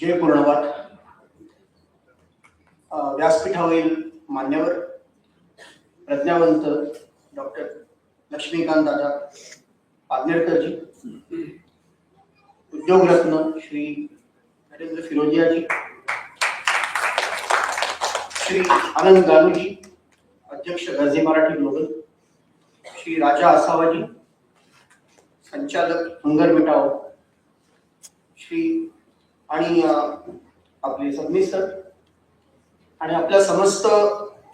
जय पूर्णवाद. व्यासपीठावरील मान्यवर प्रज्ञावंत डॉक्टर लक्ष्मीकांत दादा पादनेरकरजी, उद्योगरत्न श्री नरेंद्र फिरोजियाजी, श्री आनंद गालूजी, अध्यक्ष गरजे मराठी ग्लोबल, श्री राजा असावाजी, संचालक हंगर मिटाव, श्री आणि आपले सबनीस सर आणि आपल्या समस्त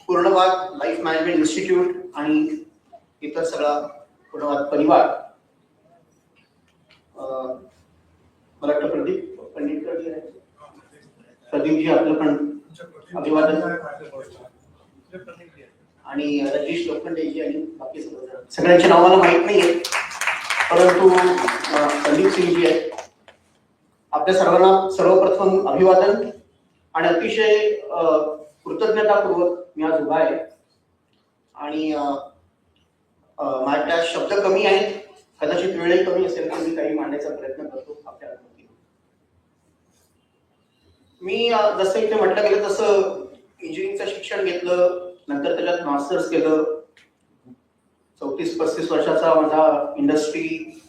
पूर्णवाद लाईफ मॅनेजमेंट इन्स्टिट्यूट आणि इतर सगळा पूर्णवाद परिवार. मला वाटतं प्रदीप पंडितकरजी आहे, प्रदीपजी आपलं पण अभिवादन, आणि रजेश लोखंडेजी आणि बाकी सगळ्यांची नाव मला माहीत नाहीये, परंतु संदीप सिंगजी आहेत. आपल्या सर्वांना सर्वप्रथम अभिवादन आणि अतिशय कृतज्ञतापूर्वक मी आज उभा आहे. आणि माझ्या शब्द कमी आहेत, कदाचित वेळही कमी असेल तर मी काही मांडण्याचा प्रयत्न करतो आपल्या अनुमतीने. मी जसं इथे म्हटलं गेलं तसं इंजिनिअरिंगचं शिक्षण घेतलं, नंतर त्याच्यात मास्टर्स केलं. 34-35 वर्षाचा माझा इंडस्ट्री,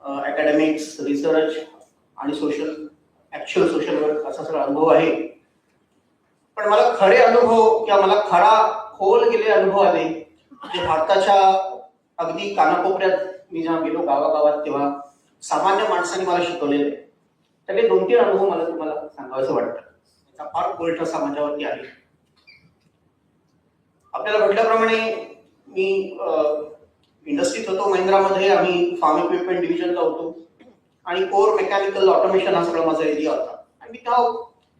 अकॅडमिक्स, रिसर्च आणि ऍक्च्युअल सोशल वर्क असा सगळा अनुभव आहे. पण मला खरे अनुभव किंवा मला खरा खोल गेले अनुभव आले जे भारताच्या अगदी कानाकोपऱ्यात मी जेव्हा गेलो गावागावात, तेव्हा सामान्य माणसाने मला शिकवलेले. त्यातले 2-3 अनुभव मला तुम्हाला सांगावंसं वाटतं. त्याचा फार खोल ठसा माझ्यावरती आहे. आपल्याला म्हटल्याप्रमाणे मी इंडस्ट्रीत होतो महिंद्रामध्ये. आम्ही फार्म इक्विपमेंट डिव्हिजनला होतो आणि कोर मेकॅनिकल ऑटोमेशन हा सगळा माझा एरिया होता. आणि मी तेव्हा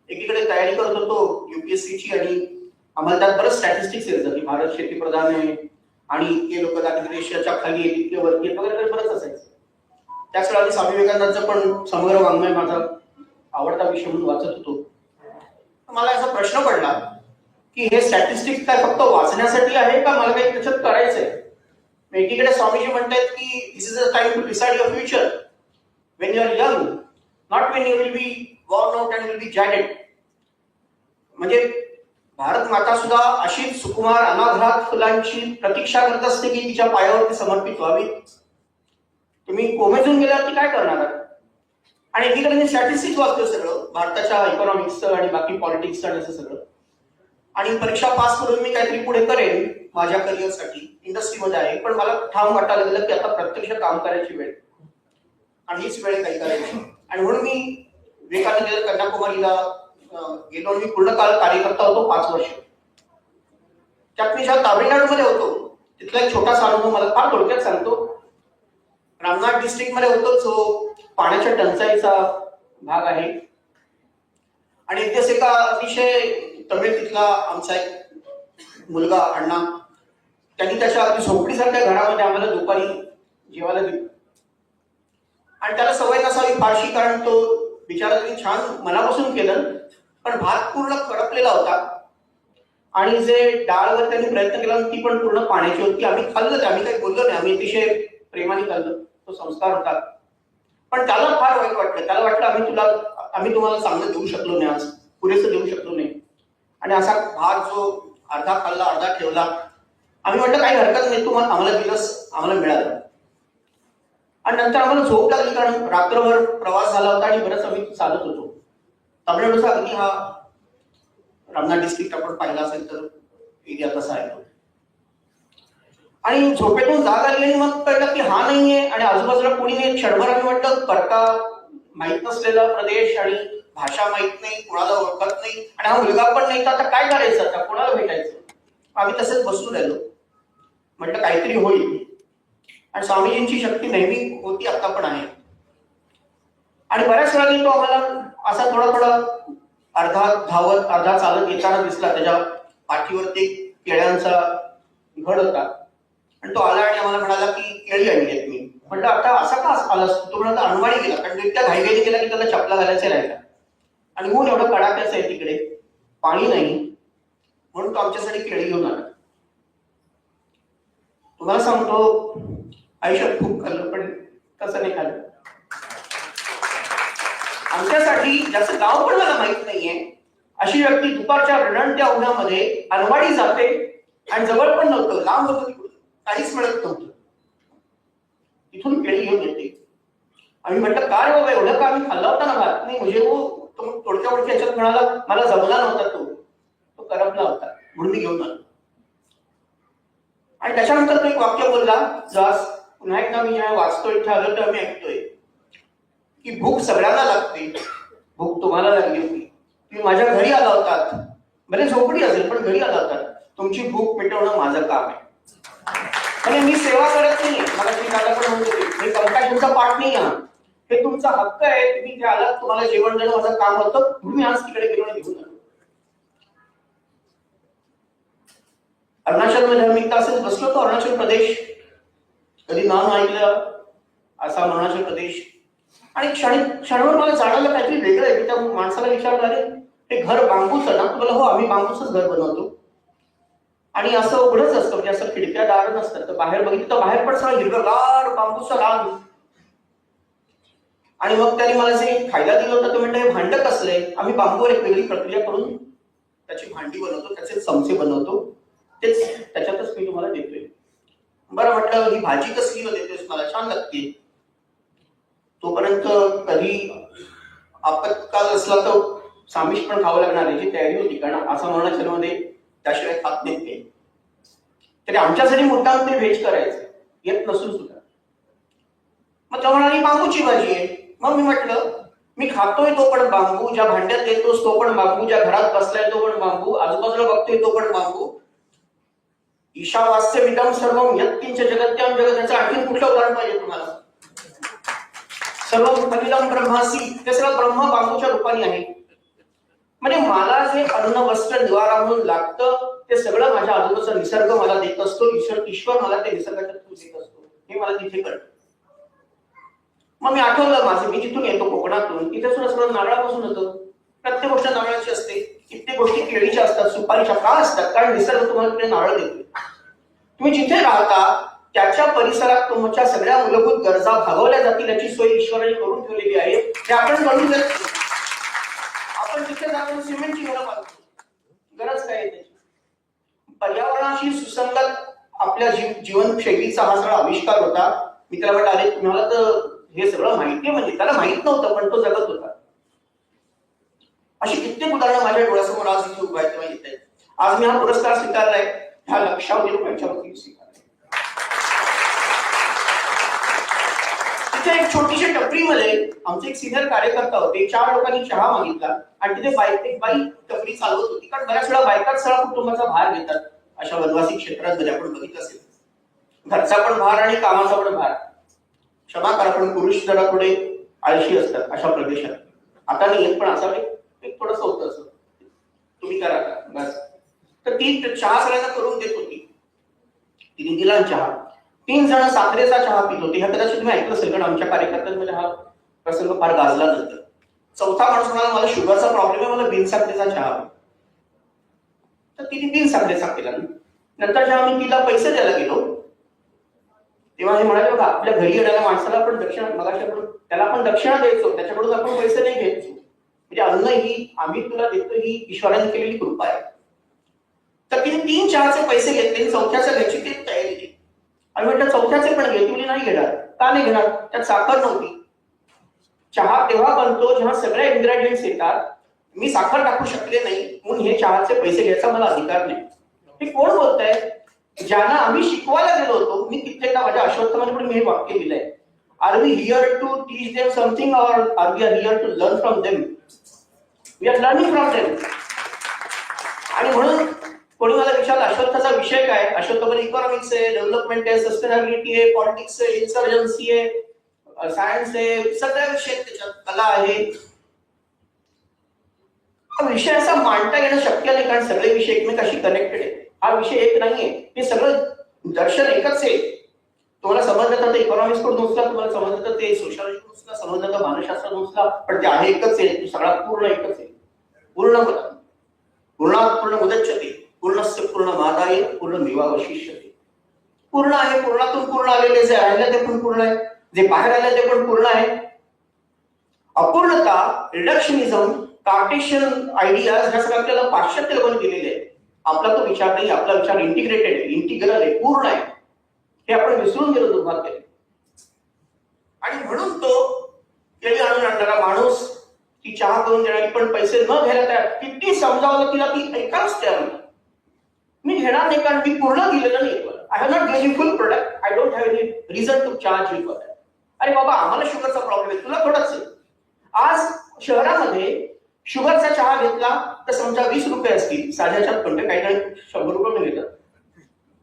एकीकडे तयारी करत होतो युपीएससीची, आणि आम्हाला त्यात बरंच स्टॅटिस्टिक्स येत होतं की भारत शेती प्रधान आहे आणि इतके लोक दारिद्र्य रेषेच्या खाली आहेत, इतके वरती आहेत वगैरे बरंच असायचं. त्याच वेळा मी स्वामी विवेकानंदांचं पण समग्र वाङ्मय माझा आवडता विषय म्हणून वाचत होतो. मला असा प्रश्न पडला की हे स्टॅटिस्टिक्स काय फक्त वाचण्यासाठी आहे का मला काही त्याच्यात करायचंय. एकीकडे स्वामीजी म्हणतात की this is a time to decide your future when you are young, not when you will be worn out and will be jaded. म्हणजे भारत माता सुद्धा अशीच सुकुमार अनाघात फुलांची प्रतीक्षा करत असते की तिच्या पायावरती समर्पित व्हावी. तुम्ही कोमेजून गेल्यावरती काय करणार? आणि एकीकडे मी स्टॅटिस्टिक्स वाचतो सगळं भारताच्या इकॉनॉमिक्सचं आणि बाकी पॉलिटिक्सचं आणि असं सगळं. आणि परीक्षा पास करून मी काहीतरी पुढे करेन माझ्या करिअरसाठी, इंडस्ट्रीमध्ये आहे. पण मला ठाम वाटायला लागलं की आता प्रत्यक्ष काम करायची वेळ आणि हीच वेळ काही करायची. आणि म्हणून मी विवेकानंद कन्याकुमारीला गेलो आणि मी पूर्ण काळ कार्यकर्ता होतो 5 वर्ष. त्यात मी जेव्हा तामिळनाडूमध्ये होतो तिथला एक छोटासा अनुभव मला फार थोडक्यात सांगतो. रामनाथ डिस्ट्रिक्ट मध्ये होतो, जो पाण्याच्या टंचाईचा भाग आहे. आणि एक दिवस एका अतिशय तमिळ तिथला आमचा एक मुलगा अण्णा, त्यांनी त्याच्या अगदी झोपडीसारख्या घरामध्ये आम्हाला दुपारी जेवायला दिलं. आणि त्याला सवय नसावी फारशी, कारण तो बिचारा त्यांनी छान मनापासून केलं, पण भात पूर्ण कडपलेला होता आणि जे डाळवर त्यांनी प्रयत्न केला ती पण पूर्ण पाण्याची होती. आम्ही खाल्लं, आम्ही काही बोललो नाही, आम्ही अतिशय प्रेमाने खाल्लं, तो संस्कार होता. पण त्याला फार वाईट वाटलं. त्याला वाटलं आम्ही तुम्हाला चांगलं देऊ शकलो नाही, आज पुरेसं देऊ शकलो नाही. आणि असा भात जो अर्धा खाल्ला अर्धा ठेवला. आम्ही म्हटलं काही हरकत नाही, तू आम्हाला दिलंस, आम्हाला मिळालं. आणि नंतर आम्हाला झोप लागली, कारण रात्रभर प्रवास झाला होता आणि बरंच आम्ही चालत होतो. तामिळनाडूचा अगदी हा रामनाथ डिस्ट्रिक्ट आपण पाहिला असेल तर एरिया तसा आहे. आणि झोपेतून जाग आली आणि मग कळलं की हा नाहीये आणि आजूबाजूला कोणी नाही. क्षणभर आम्ही म्हटलं परका माहित नसलेला प्रदेश आणि भाषा माहित नाही, कोणाला ओळखत नाही आणि हा मुलगा पण नाही, तर आता काय करायचं, आता कोणाला भेटायचं. आम्ही तसेच बसून राहिलो. म्हटलं काहीतरी होईल. आणि स्वामीजींची शक्ती नेहमी होती, आता पण आहे. आणि बऱ्याच वेळा तो आम्हाला असा थोडा अर्धा धावत अर्धा चालत येताना दिसला. त्याच्या पाठीवरती केळ्यांचा घड होता आणि तो आला आणि आम्हाला म्हणाला की केळी आणली मी. म्हटलं आता असा का आलास? तो म्हणाला अनवाणी गेला, कारण इतक्या घाईघाईने गेला की त्याला चपला घालायचा राहिला. आणि ऊन एवढं कडाक्याचं आहे तिकडे, पाणी नाही, म्हणून तो आमच्यासाठी केळी घेऊन आला. तुम्हाला सांगतो आयुष्यात खूप खाल्लं, पण तसं नाही खाल्लं. आमच्यासाठी, ज्याचं नाव पण मला माहित नाहीये, अशी व्यक्ती दुपारच्या रणणत्या उन्हामध्ये अनवाडी जाते आणि जवळ पण नव्हतं, लांब होतं, तिकडून काहीच मिळत नव्हतं, तिथून केळी घेऊन येते. आम्ही म्हटलं काय बाबा एवढं का, आम्ही खाल्ला होता ना भात. नाही म्हणजे तो तोडक्या ओळखी याच्यात म्हणाला मला जमला नव्हता, तो करपला होता म्हणून मी घेऊन आलो. आणि त्याच्यानंतर तो एक वाक्य बोलला, जास पुन्हा एकदा मी जेव्हा वाचतोय इथे आलो तर मी ऐकतोय की भूक सगळ्यांना लागते, भूक तुम्हाला लागली होती, तुम्ही माझ्या घरी आला होतात, भले झोपडी असेल पण घरी आला होतात, तुमची भूक मिटवणं माझं काम आहे. म्हणजे मी सेवा करत नाही, मला ती दादा पण म्हणत होते, हे कंपॅशनचा पाठ नाही आहे, हे तुमचा हक्क आहे, तुम्ही जे आलात तुम्हाला जेवण देणं माझं काम होतं, मी आज तिकडे गेलो आणि घेऊन आलो. अरुणाचल मध्ये मी तसेच बसलो होतो, अरुणाचल प्रदेश कधी नाव ऐकलं, आसाम, अरुणाचल प्रदेश, आणि क्षणभर मला जाणवलं काहीतरी वेगळं आहे. मी त्या माणसाला विचारलं, अरे ते घर बांबूचं ना? तुला हो, आम्ही बांबूचंच घर बनवतो आणि असं उघडच असतं, म्हणजे असं खिडक्या दार नसतात, तर बाहेर बघितलं तर बाहेर पण सगळं हिरवंगार बांबूचं रान. आणि मग त्यांनी मला जे खायला दिलं होतं ते म्हणतं भांड कसलंय? आम्ही बांबूवर एक वेगळी प्रक्रिया करून त्याची भांडी बनवतो, त्याचे चमचे बनवतो, तेच त्याच्यातच मी तुम्हाला देतोय. बरं म्हटलं, ही भाजी कसली देतोयस मला, छान लागते. तोपर्यंत कधी आपत्काल असला तर सामिष पण खावं लागणार याची तयारी होती, कारण असं अरुणाचलमध्ये त्याशिवाय खात नाहीत ते. तरी आमच्यासाठी मोठा ते व्हेज करायचं येत नसून सुद्धा. मग तो म्हणाली बांबूची भाजी आहे. मग मी म्हटलं, मी खातोय तो पण बांबू, ज्या भांड्यात येतोस तो पण बांबू, ज्या घरात बसलाय तो पण बांबू, आजूबाजूला बघतोय तो पण बांबू. ईशावास्य विदम सर्वम यत्किंच जगत्याम जगत, याचं आणखी कुठलं उदाहरण पाहिजे तुम्हाला? सर्व खलिदम ब्रह्मासी, ते सगळं ब्रह्म बांबूच्या रूपाने आहे. म्हणजे मला जे अन्न वस्त्र निवारा म्हणून लागतं ते सगळं माझ्या आजूबाजूचा निसर्ग मला देत असतो, ईश्वर मला ते निसर्गाच्या थ्रू देत असतो, हे मला तिथे कळतं. मग मी आठवलं माझं, मी जिथून येतो कोकणातून, तिथे सुद्धा सगळं नारळापासून होतं, प्रत्येक गोष्ट नारळाची असते, कित्येक गोष्टी केळीच्या असतात, सुपारीच्या का असतात? कारण निसर्ग तुम्हाला तिथे नारळ देतो. तुम्ही जिथे राहता त्याच्या परिसरात तुमच्या सगळ्या मूलभूत गरजा भागवल्या जातील याची सोय ईश्वराने करून ठेवलेली आहे, ते आपण करून देत. आपण तिथे जाऊन सिमेंटची घरं बांधतो, गरज काय त्याची? पर्यावरणाशी सुसंगत आपल्या जीवनशैलीचा हा सगळा आविष्कार होता. मी त्याला म्हटलं, अरे तुम्हाला तर हे सगळं माहिती आहे, म्हणजे त्याला माहित नव्हतं पण तो जगत होता. अशी कित्येक उदाहरणं माझ्या डोळ्यासमोर आज इथे उभा आहेत. आज मी हा पुरस्कार स्वीकारलाय, ह्या लक्षावधी लोकांच्या वतीने स्वीकारलाय. तिथे एक छोटीशी टपरीमध्ये आमचे एक सिनियर कार्यकर्ता होते, 4 लोकांनी चहा मागितला आणि तिथे एक बाई टपरी चालवत होती, कारण बऱ्याच वेळा बायकाच सगळा कुटुंबाचा भार घेतात अशा वनवासी क्षेत्रात जरी आपण बघितलं असेल, घरचा पण भार आणि कामाचा पण भार. क्षमा करा पण पुरुष जरा थोडे आळशी असतात अशा प्रदेशात. आता नाही येत पण असा एक थोडस होतं असं, तुम्ही करा का बस. तर ती चहा सगळ्यांना करून देत होती, तिने दिला चहा. 3 जण साखरेचा चहा पित होते, ह्या कदाचित तुम्ही ऐकलं असेल, कारण आमच्या कार्यकर्त्यांमध्ये हा प्रसंग फार गाजला नंतर. चौथा माणूस म्हणाला मला शुगरचा प्रॉब्लेम आहे, मला बिन साखरेचा चहा. तर तिने बिन साखरेचा केला. नंतर जेव्हा मी तिला पैसे द्यायला गेलो तेव्हा हे म्हणाले, बघा आपल्या घरी येणाऱ्या माणसाला आपण दक्षिणा, मगाशी आपण त्याला आपण दक्षिणा द्यायचो, त्याच्याकडून आपण पैसे नाही घ्यायचो. म्हणजे अन्न ही आम्ही तुला देतो ही ईश्वराने केलेली कृपा आहे. तर तिने 3 चहाचे पैसे घेतले, चौथ्याचा घ्यायची ती तयारी केली. आणि म्हटलं चौथ्याचे पण घे, तुम्ही नाही घेणार का? नाही घेणार, त्यात साखर नव्हती. चहा तेव्हा बनतो जेव्हा सगळे इन्ग्रेडियंट्स येतात, मी साखर टाकू शकले नाही म्हणून हे चहाचे पैसे घ्यायचा मला अधिकार नाही. हे कोण बोलतंय? ज्यांना आम्ही शिकवायला गेलो होतो. मी कित्येकदा माझ्या अश्वत्थामध्ये पण मी हे वाक्य दिलंय, are we here to teach them something or are we are here to learn from them? We are learning from them. आणि म्हणून कोणी मला विचारलं अश्वत्थाचा विषय काय? अश्वत्थामध्ये इकॉनॉमिक्स आहे, डेव्हलपमेंट आहे, सस्टेनेबिलिटी आहे, पॉलिटिक्स आहे, इन्सर्जन्सी आहे, सायन्स आहे, सगळ्या विषय त्याच्यात, कला आहे. हा विषय असा मांडता येणं शक्य नाही, कारण सगळे विषय एकमेकाशी कनेक्टेड आहे. हा विषय एक नाहीये, हे सगळं दर्शन एकच आहे. तुम्हाला समजलं तर ते इकॉनॉमिक्स कडून उचला, तुम्हाला समजलं तर ते सोशलॉजी कडून उचला, समजलं तर मानसशास्त्र उचला, पण ते आहे एकच आहे, सगळा पूर्ण एकच आहे. पूर्ण पूर्ण उदच्यते, पूर्णस्य पूर्णमादाय पूर्णमेवावशिष्यते. पूर्ण आहे, पूर्णातून पूर्ण आलेले जे राहिलं ते पण पूर्ण आहे, जे बाहेर आले ते पण पूर्ण आहे. अपूर्णता, रिडक्शनिझम, कार्टेशियन आयडियाज ह्या सगळ्या आपल्याला पाश्चात्य लोकांनी दिलेले आहे. आपला तो विचार नाही, आपला विचार इंटिग्रेटेड आहे, इंटिग्रल आहे, पूर्ण आहे. हे आपण विसरून गेलो दुर्भाग्य. आणि म्हणून तो केळी आणून आणणारा माणूस, ती चहा करून देणारी पण पैसे न घ्यायला तयार, किती समजावलं तिला ती ऐकाच तयार नाही. मी घेणार नाही कारण मी पूर्ण दिलेलं नाही. I have not given you full product, I don't have any reason to charge you for that. अरे बाबा, आम्हाला शुगरचा प्रॉब्लेम आहे, तुला थोडाच आहे. आज शहरामध्ये शुगरचा चहा घेतला तर समजा 20 रुपये असतील, साध्याच्यात पण काही काही 100 रुपये घेतात.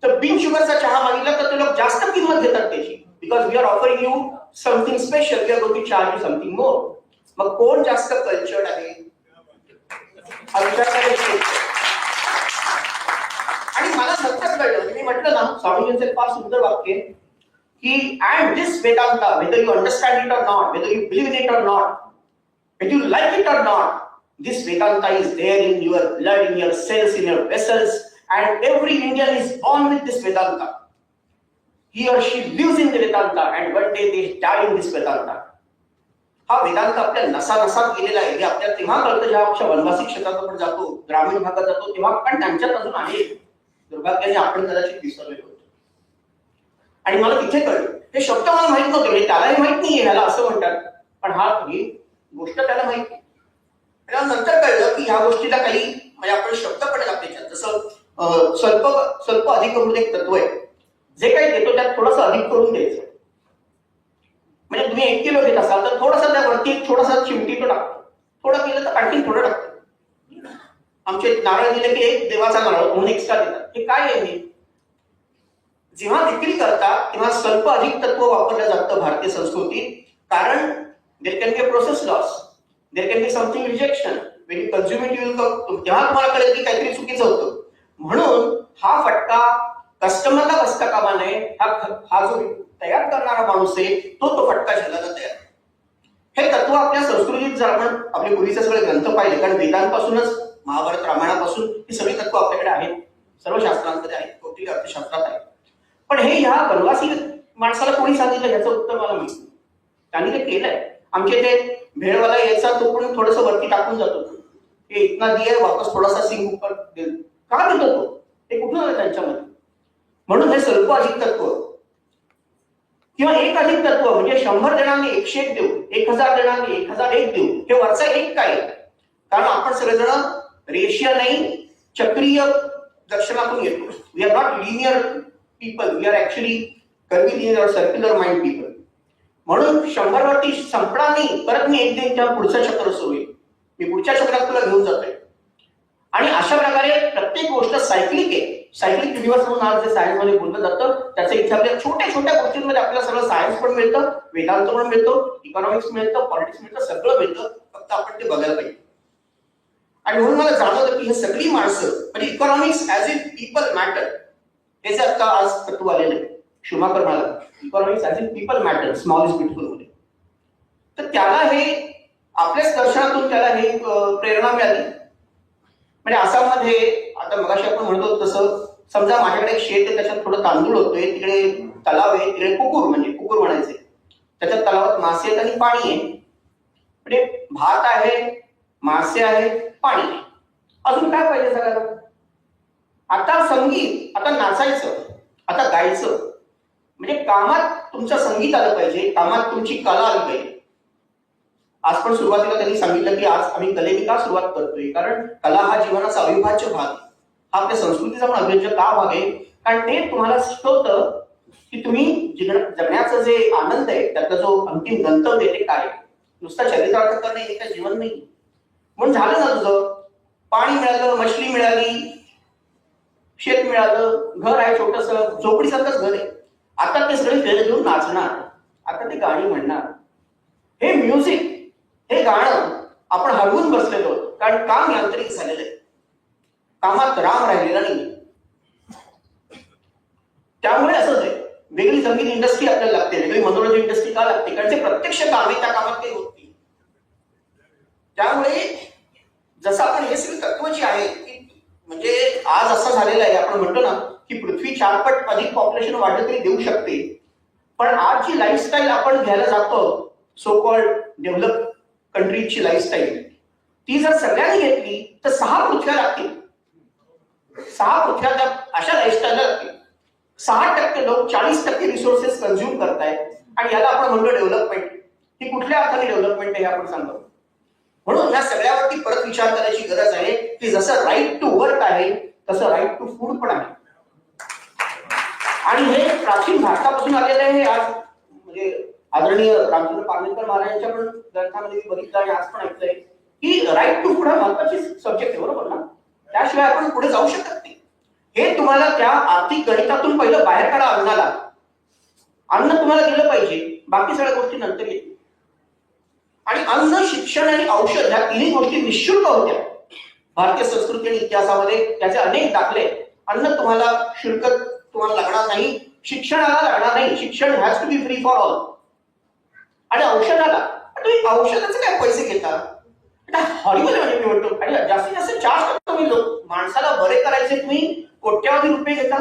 तर बिन शुगरचा चहा मागितला तर ते लोक जास्त किंमत घेतात त्याची, because we are offering you something special, we are going to charge you something more. मग कोण जास्त कल्चर्ड आहे हा विचार करायचा. आणि मला सत्य कळलं, मी म्हटलं ना, स्वामीजींचे फार सुंदर वाक्य की and this Vedanta, whether you understand it or not, whether you believe in it or not, whether you like it or not, this Vedanta is there in your blood, in your cells, in your vessels, and every Indian is born with this Vedanta. He or she lives in the Vedanta, and one day they die in this Vedanta. हा वेदांत आपल्या नसानसात गेलेला आहे. हे आपल्याला तेव्हा कळतं जेव्हा आमच्या वनवासी क्षेत्रात आपण जातो, ग्रामीण भागात जातो, तेव्हा पण त्यांच्यात अजून आहे. दुर्भाग्याने आपण कदाचित विसरलेलो होतो. आणि मला तिथे कळलं, हे शब्द मला माहित नव्हते, म्हणजे त्यालाही माहित नाहीये ह्याला असं म्हणतात, पण ही गोष्ट त्याला माहित नाही. नंतर कळलं की ह्या गोष्टीला काही म्हणजे आपण शब्द पण त्याच्यात, जसं स्वल्प अधिक करून एक तत्व आहे, जे काही देतो त्यात थोडंसं अधिक करून द्यायचं. म्हणजे तुम्ही 1 किलो घेत असाल तर थोडासा त्यावरती थोडासा चिमटी तो टाकतो, थोडं केलं तर आणखी थोडं टाकतो. आमचे नारळ दिले की एक देवाचा नारळ म्हणून एक्स्ट्रा देतात. हे काय आहे? जेव्हा विक्री करतात तेव्हा स्वल्प अधिक तत्व वापरलं जातं भारतीय संस्कृतीत, कारण there can be a process loss, there can be something rejection. When you consume it you तेव्हा तुम्हाला कळेल की काहीतरी चुकीचं होतं. म्हणून हा फटका कस्टमरला बसता कामा नये. हा जो तयार करणारा माणूस आहे तो फटका झेलायला तयार. हे तत्व आपल्या संस्कृतीत जर आपण आपले पूर्वीचे सगळे ग्रंथ पाहिले, कारण वेदांपासूनच, महाभारत रामायणापासून ही सगळी तत्व आपल्याकडे आहेत, सर्व शास्त्रांमध्ये आहेत, कौटिल्य अर्थशास्त्रात आहेत. पण हे ह्या वनवासी माणसाला कोणी सांगितलं याचं उत्तर मला माहित नाही. त्यांनी ते केलंय. आमच्या इथे भेळवाला यायचा, तो पण थोडस वरती टाकून जातो, हे इतना दिये वापस थोडासा सिंग उपर का देतो तो, हे कुठून आलं त्यांच्यामध्ये. म्हणून हे स्वल्प अधिक तत्व किंवा एक अधिक तत्व म्हणजे 100 जणांनी 101 देऊ, 1000 जणांनी 1001 देऊ. हे वरचा एक काय, कारण आपण सगळेजण रेषीय नाही, चक्रीय दर्शनातून येतो. We are not linear people, we are actually curvilinear और सर्क्युलर माइंड पीपल. म्हणून 100 वरती संपणार नाही, परत मी 1 दिन तेव्हा पुढचं चक्र सुरू होईल, मी पुढच्या चक्रात तुला घेऊन जातोय. आणि अशा प्रकारे प्रत्येक गोष्ट सायक्लिक आहे. सायक्लिक युनिव्हर्स म्हणून आज जे सायन्स मध्ये बोललं जातं, त्याचं इथे आपल्या छोट्या छोट्या गोष्टींमध्ये आपल्याला सगळं सायन्स पण मिळतं, वेदांत पण मिळतो, इकॉनॉमिक्स मिळतं, पॉलिटिक्स मिळतं, सगळं मिळतं. फक्त आपण ते बघायला पाहिजे. आणि म्हणून मला जाणवलं की हे सगळी माणसं म्हणजे economics as if people matter, हे जे आता आज तत्व आलेलं आहे, शुमाकर म्हणाला economics as if people matter, small is beautiful मध्ये. तर त्याला हे आपल्याच दर्शनातून त्याला हे प्रेरणा मिळाली. म्हणजे आसाममध्ये आता मगाशी आपण म्हणतो तसं, समजा माझ्याकडे एक शेत आहे, त्याच्यात थोडं तांदूळ होतोय, तिकडे तलाव आहे, तिकडे कुकुर म्हणजे कुकुर म्हणायचे, त्याच्यात तलावात मासे आहेत आणि पाणी आहे. म्हणजे भात आहे, मासे आहे, पाणी आहे, अजून काय पाहिजे सगळ्याला. आता संगीत, आता नाचायचं, आता गायचं, म्हणजे कामात तुमचं संगीत आलं पाहिजे, कामात तुमची कला आली पाहिजे. आज पण सुरुवातीला त्यांनी सांगितलं की आज आम्ही कलेने का सुरुवात करतोय, कारण कला हा जीवनाचा अविभाज्य भाग आहे, हा आपल्या संस्कृतीचा पण अविभाज्य का भाग आहे, कारण ते तुम्हाला शिकवतं की तुम्ही जगण्याचं जे आनंद आहे, त्यातला जो अंतिम गंतव्य आहे ते काय. नुसता चरितार्थ करणे हे काय जीवन नाही. म्हणून झालं ना तुझं, पाणी मिळालं, मछली मिळाली, शेत मिळालं, घर आहे छोटस, झोपडीसारखंच घर आहे. आता ते सगळे फेरे घेऊन नाचणार, आता ते गाणी म्हणणार. हे म्युझिक, हे गाणं आपण हरवून बसलेलो, कारण काम यांत्रिक झालेलं आहे, कामात राम राहिलेला नाही. त्यामुळे असंच आहे, वेगळी संगीत इंडस्ट्री आपल्याला लागते, वेगळी मनोरंजन इंडस्ट्री का लागते, कारण ते प्रत्यक्ष काम आहे, त्या कामात काही होत नाही. त्यामुळे जसं आपण हे सगळी तत्व जी आहे की म्हणजे आज असं झालेलं आहे, आपण म्हणतो ना की पृथ्वी 4 पट अधिक पॉप्युलेशन वाढलं तरी देऊ शकते, पण आज जी लाईफस्टाईल आपण घ्यायला जातो, सो कॉल्ड डेव्हलप कंट्रीची लाईफस्टाईल, ती जर सगळ्यांनी घेतली तर 6 पृथ्व्या लागतील. 6 पृथ्व्या त्या अशा लाईफस्टाईलला लागतील. 6% लोक 40% रिसोर्सेस कन्झ्युम करतायत आणि याला आपण म्हणतो डेव्हलपमेंट. ही कुठल्या अर्थाने डेव्हलपमेंट आहे हे आपण सांगतो. म्हणून या सगळ्यावरती परत विचार करायची गरज आहे की जसं राईट टू वर्क आहे तसं राईट टू फूड पण आहे. आणि हे प्राचीन भारतापासून आलेलं आहे. आज म्हणजे आदरणीय रामचंद्र पार्लेकर महाराजांच्या पण ग्रंथामध्ये बघितलं आणि आज पण ऐकलंय की राईट टू फूड हा महत्वाची सब्जेक्ट आहे, बरोबर ना? त्याशिवाय आपण पुढे जाऊ शकत नाही. हे तुम्हाला त्या आर्थिक गणितातून पहिलं बाहेर काढा. अन्नाला, अन्न तुम्हाला दिलं पाहिजे, बाकी सगळ्या गोष्टी नंतर येतील. आणि अन्न, शिक्षण आणि औषध ह्या तिन्ही गोष्टी निःशुल्क होत्या भारतीय संस्कृती आणि इतिहासामध्ये. त्याचे अनेक दाखले. अन्न तुम्हाला शुल्क तुम्हाला लागणार नाही, शिक्षणाला लागणार नाही, शिक्षण has to be free for all. आणि औषधाला तुम्ही औषधाचे काय पैसे घेता? हॉरिबल म्हणजे मी म्हणतो. आणि जास्तीत जास्त चार्ज करतो मी लोक. माणसाला बरे करायचे तुम्ही कोट्यावधी रुपये घेता,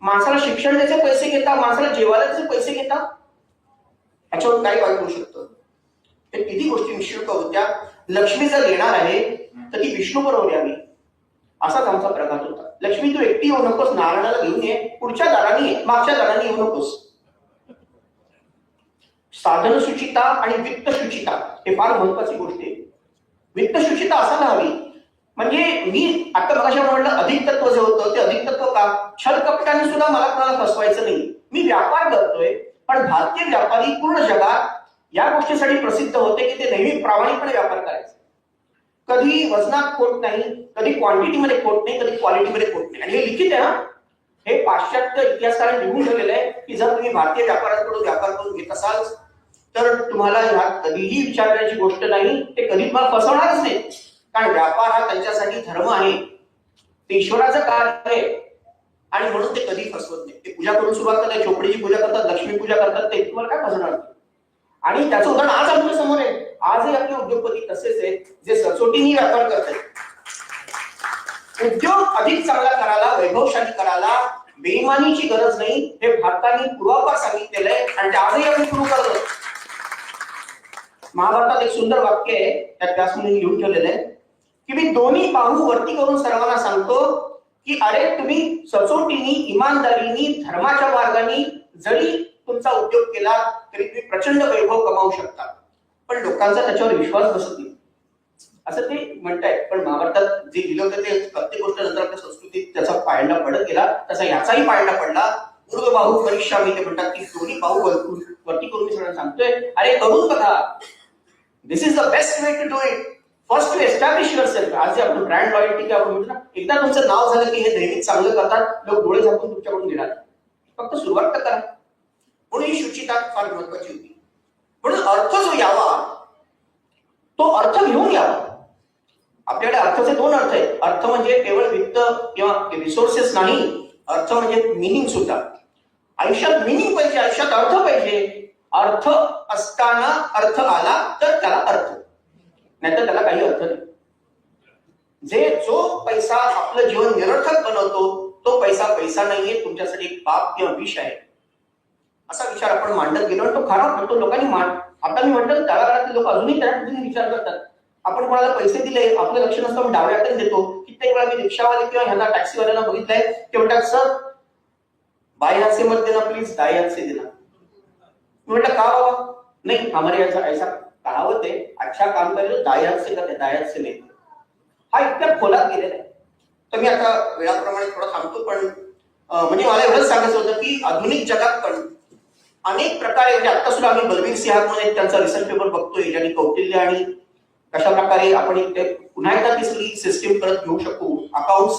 माणसाला शिक्षण द्यायचे पैसे घेता, माणसाला जेवायला त्याचे पैसे घेता. ह्याच्यावर काय वाईट होऊ शकतं? हे किती गोष्टी निःशुल्क होत्या. लक्ष्मी जर येणार आहे तर ती विष्णू बरोबर यावी, असाच आमचा प्रघात होता. लक्ष्मी तू एकटी येऊ नकोस, नारायणाला घेऊन ये, पुढच्या दाराने ये, मागच्या दाराने येऊ नकोस. साधन शुचिता आणि वित्त शुचिता हे फार महत्वाची गोष्ट आहे. वित्त शुचिता असायला हवी. म्हणजे मी आता मगाशी म्हणलं अधिक तत्व जे होतं ते अधिक तत्व का? छल कपटाने सुद्धा मला कोणाला फसवायचं नाही. मी व्यापार करतोय, पण भारतीय व्यापारी पूर्ण जगात या गोष्टीसाठी प्रसिद्ध होते की ते नेहमी प्रामाणिकपणे व्यापार करायचे. कधी वजनात खोट नाही, कधी क्वांटिटीमध्ये खोट नाही, कधी क्वालिटीमध्ये खोट नाही. आणि हे लिखित आहे ना, हे पाश्चात्य इतिहासकारांनी लिहून ठेवलेलं आहे की जर तुम्ही भारतीय व्यापाऱ्यांकडून व्यापार करून घेत असाल तर तुम्हाला ह्यात कधीही विचार करायची गोष्ट नाही, ते कधी तुम्हाला फसवणारच नाही. कारण व्यापार हा त्यांच्यासाठी धर्म आहे, ते ईश्वराचं कार्य आहे आणि म्हणून ते कधी फसवत नाही. ते पूजा करून सुरुवात करतात, चोपडीची पूजा करतात, लक्ष्मी पूजा करतात, ते तुम्हाला काय फसवणार? आणि त्याचं उदाहरण आज आमच्या समोर आहे. आजही आपले उद्योगपती तसेच आहेत जे सचोटीने व्यापार करतात. उद्योग अधिक चांगला करायला, वैभवशाली करायला बेईमानीची गरज नाही, हे भारताने पूर्वापार सांगितलेलं आहे आणि ते आजही आम्ही सुरू करतो. महाभारतात एक सुंदर वाक्य आहे, त्यात व्यासमुनी लिहून ठेवलेलं आहे की मी दोन्ही बाहू वरती करून सर्वांना सांगतो की अरे तुम्ही सचोटीने, इमानदारीने, धर्माच्या मार्गाने जरी तुमचा उद्योग केला तरी तुम्ही प्रचंड वैभव कमावू शकता. पण लोकांचा त्याच्यावर विश्वास बसत नाही असं ते म्हणतायत. पण महाभारतात जे लिहिलं होतं ते प्रत्येक गोष्ट नंतर आपल्या संस्कृतीत त्याचा पायंडा पडत गेला, तसा याचाही पायंडा पडला. ऊर्ध्व बाहू करिष्यामी, ते म्हणतात की दोन्ही बाहू वरती करून मी सगळ्यांना सांगतोय अरे करून बघा. This is the best way to do it. First to establish yourself. आज जे आपण ब्रँड लॉयल्टी आपण म्हणतो ना, एकदा तुमचं नाव झालं की हे नेहमीच चांगलं करतात, लोक डोळे झाकून तुमच्याकडून घेणार. फक्त सुरुवात तर करा. म्हणून ही शुचिता फार महत्वाची होती. म्हणून अर्थ जो यावा तो अर्थ घेऊन यावा. आपल्याकडे अर्थाचे 2 अर्थ आहेत. अर्थ म्हणजे केवळ वित्त किंवा रिसोर्सेस नाही, अर्थ म्हणजे मिनिंग सुद्धा. आयुष्यात मिनिंग पाहिजे, आयुष्यात अर्थ पाहिजे. अर्थ असताना अर्थ आला तर त्याला अर्थ, नाहीतर त्याला काही अर्थ नाही. जो पैसा आपलं जीवन निरर्थक बनवतो तो पैसा पैसा नाहीये, तुमच्यासाठी एक पाप किंवा विष आहे असा विचार आपण मांडत गेलो. तो खरा म्हणतो लोकांनी आता मी म्हणतो तळागाळातले लोक अजूनही त्या पद्धतीने विचार करतात. आपण कोणाला पैसे दिले, आपलं लक्ष नसतं, आपण डाव्या हाताने देतो. कित्येक वेळा मी रिक्षावाले किंवा ह्यांना टॅक्सीवाल्यांना बघितलंय, ते म्हणतात सर बाई हात से मत देना प्लीज, दाई हात से देना. म्हटलं का बाबा? नाही हमारे ऐसा कहावत आहे, अच्छा काम करे दाई हात से करते, दाई हात से नाही. हा इतक्या खोलात गेलेला आहे. तर मी आता वेळाप्रमाणे थोडं थांबतो, पण म्हणजे मला एवढंच सांगायचं होतं की आधुनिक जगात पण अनेक प्रकारे, म्हणजे आता सुद्धा आम्ही बलवीर सिंह म्हणून त्यांचा रिसर्च पेपर बघतोय ज्यांनी कौटिल्य आणि कशा प्रकारे आपण पुन्हा एकदा ती सगळी सिस्टीम परत घेऊ शकू. Accounts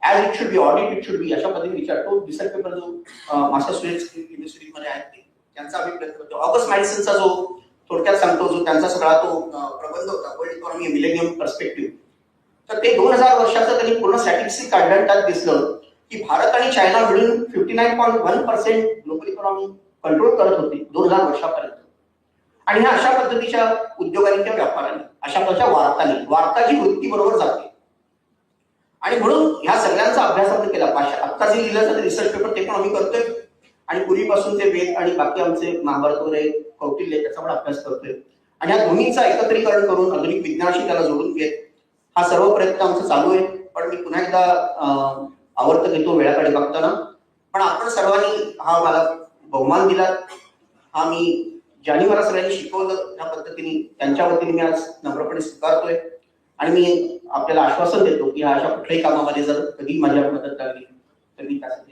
as it should be, audit it should be, अशा पद्धतीने विचारतो. रिसर्च पेपर जो मास्टर युनिव्हर्सिटी मध्ये आहेत त्यांचा आम्ही प्रयत्न करतो. ऑगस्ट मॅडिसनचा जो थोडक्यात सांगतो, जो त्यांचा सगळा तो प्रबंध होता वर्ल्ड इकॉनॉमी मिलेनियम पर्स्पेक्टिव्ह, तर ते 2000 वर्षाचं त्यांनी पूर्ण स्टॅटिस्टिक्स काढलं. त्यात दिसलं की भारत आणि चायना मिळून 59.1% ग्लोबल इकॉनॉमी कंट्रोल करत होते 2000 वर्षापर्यंत. आणि ह्या अशा पद्धतीच्या उद्योगांनी किंवा व्यापाराने, अशा प्रकारच्या वार्ताची वृत्ती बरोबर जाते. आणि म्हणून ह्या सगळ्यांचा अभ्यास आपण केला. आता जे लिहिलं जातं रिसर्च पेपर ते पण आम्ही करतोय आणि पूर्वीपासून ते वेद आणि बाकी आमचे महाभारत वगैरे कौटिल्य त्याचा पण अभ्यास करतोय. आणि या दोन्हीचं एकत्रीकरण करून आधुनिक विज्ञानाशी त्याला जोडून घेत हा सर्व प्रयत्न आमचा चालू आहे. पण मी पुन्हा एकदा आवर्त घेतो वेळाकडे बघताना, पण आपण सर्वांनी हा मला बहुमान दिला, हा मी ज्यांनी मला सगळ्यांनी शिकवलं त्या पद्धतीने त्यांच्या वतीने मी आज नम्रपणे स्वीकारतोय. आणि मी आपल्याला आश्वासन देतो की अशा कुठल्याही कामामध्ये जर कधी माझ्या मदत लागली तर मी त्यासाठी